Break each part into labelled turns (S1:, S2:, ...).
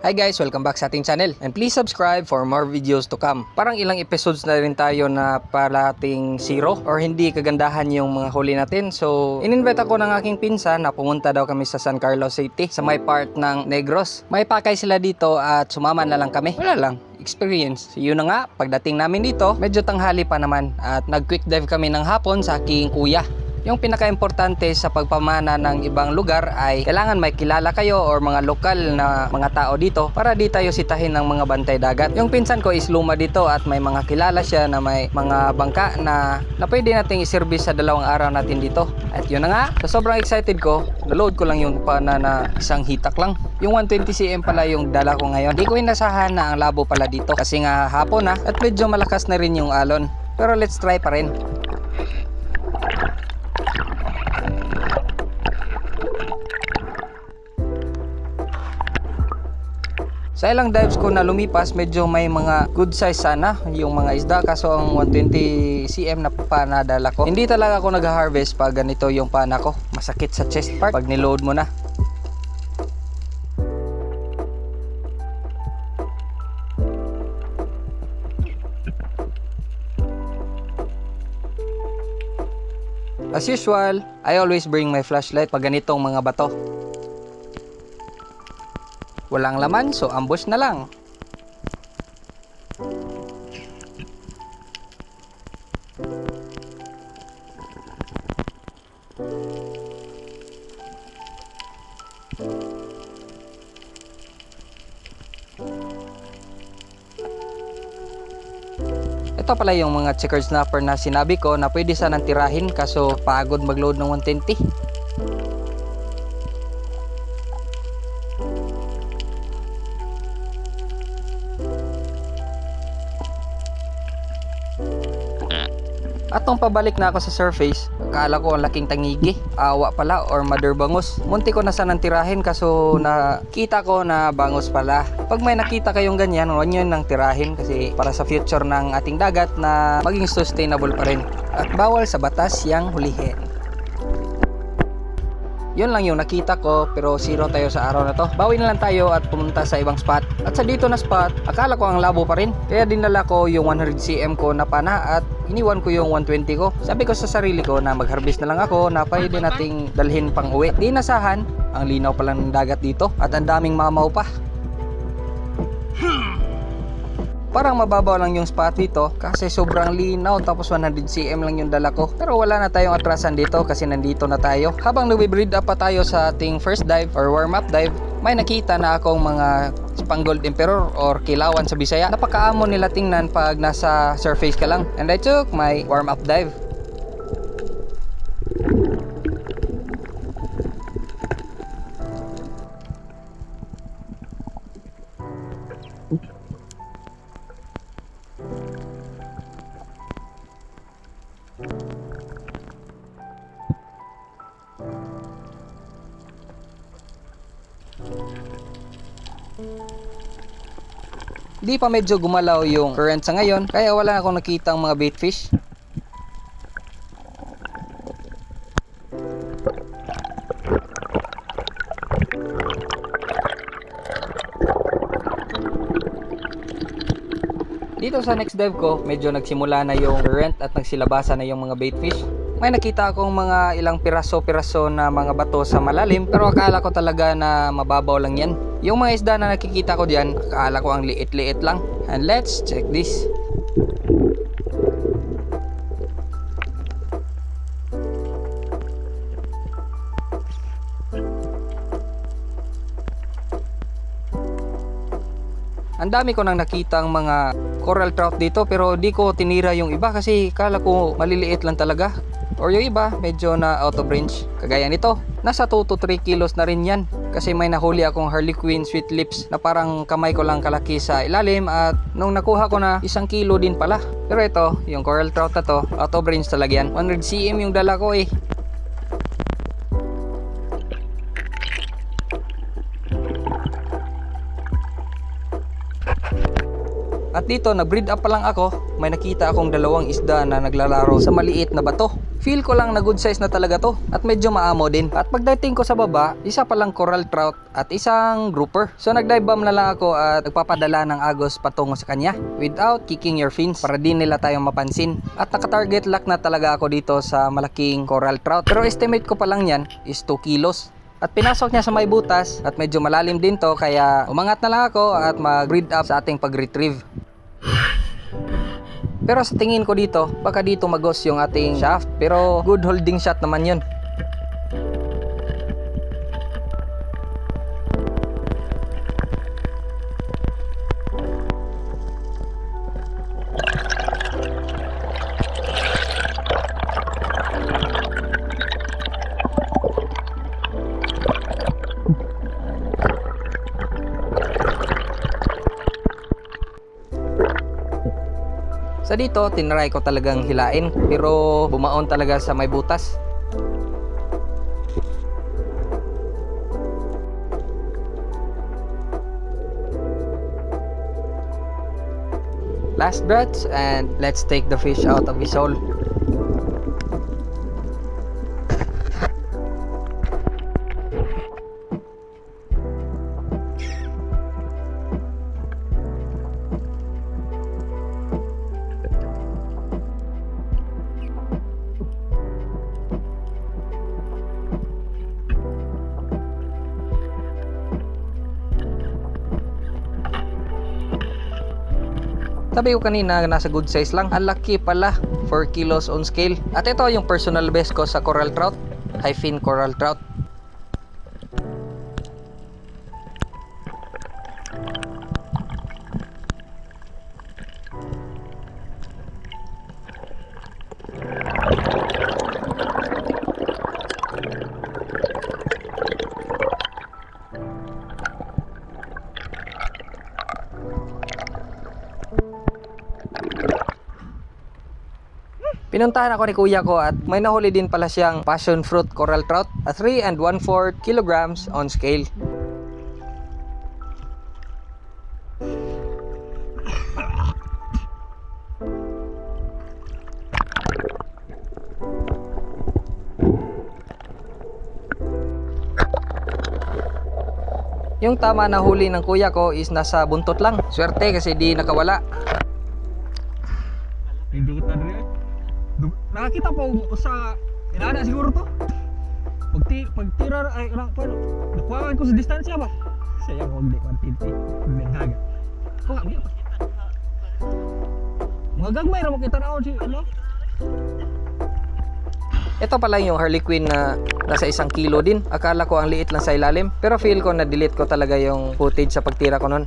S1: Hi guys, welcome back sa ating channel and please subscribe for more videos to come. Parang ilang episodes na rin tayo na parating zero or hindi kagandahan yung mga huli natin. So, in-invite ako ng aking pinsan na pumunta daw kami sa San Carlos City sa may part ng Negros. May pakay sila dito at sumama na lang kami. Wala lang, experience. So, yun na nga, pagdating namin dito, medyo tanghali pa naman at nag-quick dive kami ng hapon sa aking kuya. Yung pinaka-importante sa pagpamana ng ibang lugar ay kailangan may kilala kayo or mga lokal na mga tao dito para di tayo sitahin ng mga bantay dagat. Yung pinsan ko is luma dito at may mga kilala siya na may mga bangka na pwede nating iservice sa 2 araw natin dito. At yun na nga, so sobrang excited ko, na-load ko lang yung pana na isang hitak lang. Yung 120 cm pala yung dala ko ngayon. Di ko inasahan na ang labo pala dito kasi nga hapon na at medyo malakas na rin yung alon. Pero let's try pa rin. Sa ilang dives ko na lumipas, medyo may mga good size sana yung mga isda. Kaso ang 120 cm na pana dala ko, hindi talaga ako nag-harvest pag ganito yung pana ko. Masakit sa chest part pag niload mo na. As usual, I always bring my flashlight pag ganitong mga bato. Walang laman, so ambush na lang. Ito pala yung mga checkered snapper na sinabi ko na pwede sanang tirahin kaso pagod mag-load ng 120. At nung pabalik na ako sa surface, akala ko ang laking tangigi, awa pala or mother bangus. Munti ko na sanang tirahin kaso nakita ko na bangus pala. Pag may nakita kayong ganyan, huwag nyo nang tirahin kasi para sa future ng ating dagat na maging sustainable pa rin. At bawal sa batas yang hulihin. Yun lang yung nakita ko pero zero tayo sa araw na to. Bawi na lang tayo at pumunta sa ibang spot. At sa dito na spot, akala ko ang labo pa rin. Kaya dinala ko yung 100 cm ko na pana at iniwan ko yung 120 ko. Sabi ko sa sarili ko na mag-harvest na lang ako na pwede nating dalhin pang uwi. Di nasahan, ang linaw pa lang ng dagat dito at ang daming mamaw pa. Parang mababaw lang yung spot dito kasi sobrang linaw tapos 100 cm lang yung dala ko. Pero wala na tayong atrasan dito kasi nandito na tayo. Habang nagbe-breed up pa tayo sa ating first dive or warm up dive, may nakita na akong mga Spangled Emperor or Kilawan sa Bisaya. Napakaamo nila tingnan pag nasa surface ka lang. And I took my warm up dive. Di pa medyo gumalaw yung current sa ngayon kaya wala akong nakitang mga bait fish. Dito sa next dive ko, medyo nagsimula na yung current at nagsilabasa na yung mga bait fish. May nakita akong mga ilang piraso-piraso na mga bato sa malalim pero akala ko talaga na mababaw lang yan. Yung mga isda na nakikita ko diyan, akala ko ang liit-liit lang. And let's check this. Ang dami ko nang nakitang mga coral trout dito pero di ko tinira yung iba kasi kala ko maliliit lang talaga. Or yung iba medyo na out of range. Kagaya nito, nasa 2 to 3 kilos na rin yan. Kasi may nahuli akong Harlequin Sweet Lips na parang kamay ko lang kalaki sa ilalim at nung nakuha ko na 1 kilo din pala. Pero ito, yung coral trout na to, out of range talaga yan. 100 cm yung dala ko eh. At dito, nag-breed up pa lang ako, may nakita akong 2 isda na naglalaro sa maliit na bato. Feel ko lang na good size na talaga to at medyo maamo din. At pagdating ko sa baba, isa palang coral trout at isang grouper. So nag-dive bomb na lang ako at nagpapadala ng agos patungo sa kanya without kicking your fins para di nila tayong mapansin. At naka-target lock na talaga ako dito sa malaking coral trout. Pero estimate ko pa lang yan is 2 kilos. At pinasok niya sa may butas at medyo malalim din to kaya umangat na lang ako at mag-read up sa ating pag-retrieve. Pero sa tingin ko dito, baka dito magos yung ating shaft. Pero good holding shot naman yun. Sa dito, tinry ko talagang hilain pero bumaon talaga sa may butas. Last breaths and let's take the fish out of his hole. Sabi ko kanina nasa good size lang. Ang laki pala, 4 kilos on scale. At ito yung personal best ko sa coral trout, high fin coral trout. Pinuntahan ako ni kuya ko at may nahuli din pala siyang passion fruit coral trout at 3 1/4 kilograms on scale. Yung tama na huli ng kuya ko is nasa buntot lang. Swerte kasi di nakawala.
S2: Nakakita pa sa inada siguro to. Pagtira ay paano? Nakuhaan ko sa distansya ba? Sayang wag di partiti. Naghaga. Kuha mo. Mga gagmay ra mo kita naon si ano?
S1: Ito pala yung harlequin na nasa 1 kilo din. Akala ko ang liit lang sa ilalim. Pero feel ko na delete ko talaga yung footage sa pagtira ko nun.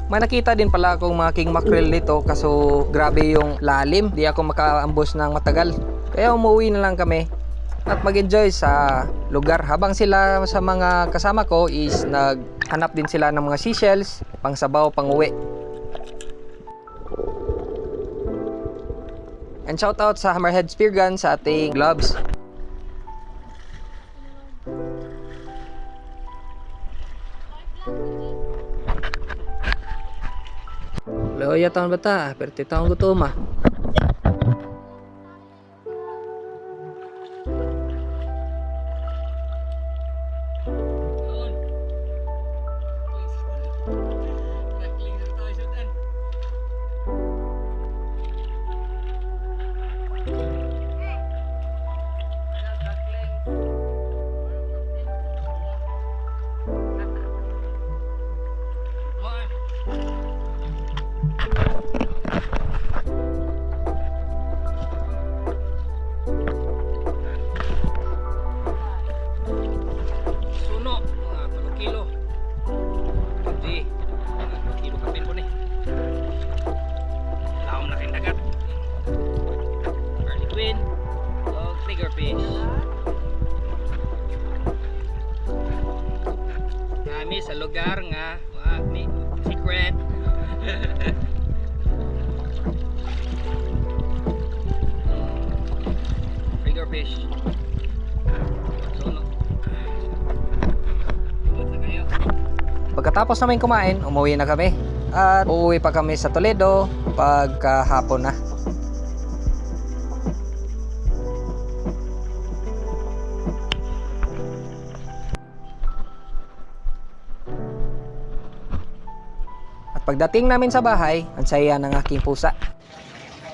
S1: May nakita din pala akong mga king mackerel dito kaso grabe yung lalim. Di ako makaambos ng matagal. Kaya umuwi na lang kami at mag-enjoy sa lugar. Habang sila sa mga kasama ko is naghanap din sila ng mga seashells, pang sabaw, pang uwi. And shout out sa Hammerhead Spear Gun sa ating gloves. Loya taon bata, perti taon gutom ah. Sa lugar nga ni secret. fish. Pagkatapos namin kumain, umuwi na kami. At uuwi pa kami sa Toledo pagkahapon na. At pagdating namin sa bahay, ang saya ng aking pusa.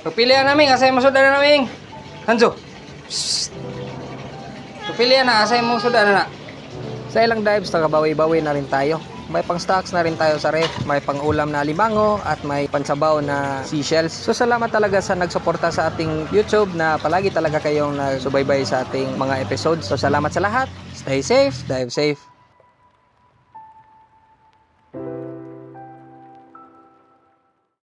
S1: Pagpilihan namin, asay mo sudan na namin. Hanzo. Psst. Pagpilihan na, asay mo sudan na. Sa ilang dives, nakabawi-bawi na rin tayo. May pang stocks na rin tayo sa ref, may pang ulam na limango at may pansabaw na seashells. So salamat talaga sa nagsuporta sa ating YouTube na palagi talaga kayong nagsubaybay sa ating mga episodes. So salamat sa lahat. Stay safe, dive safe.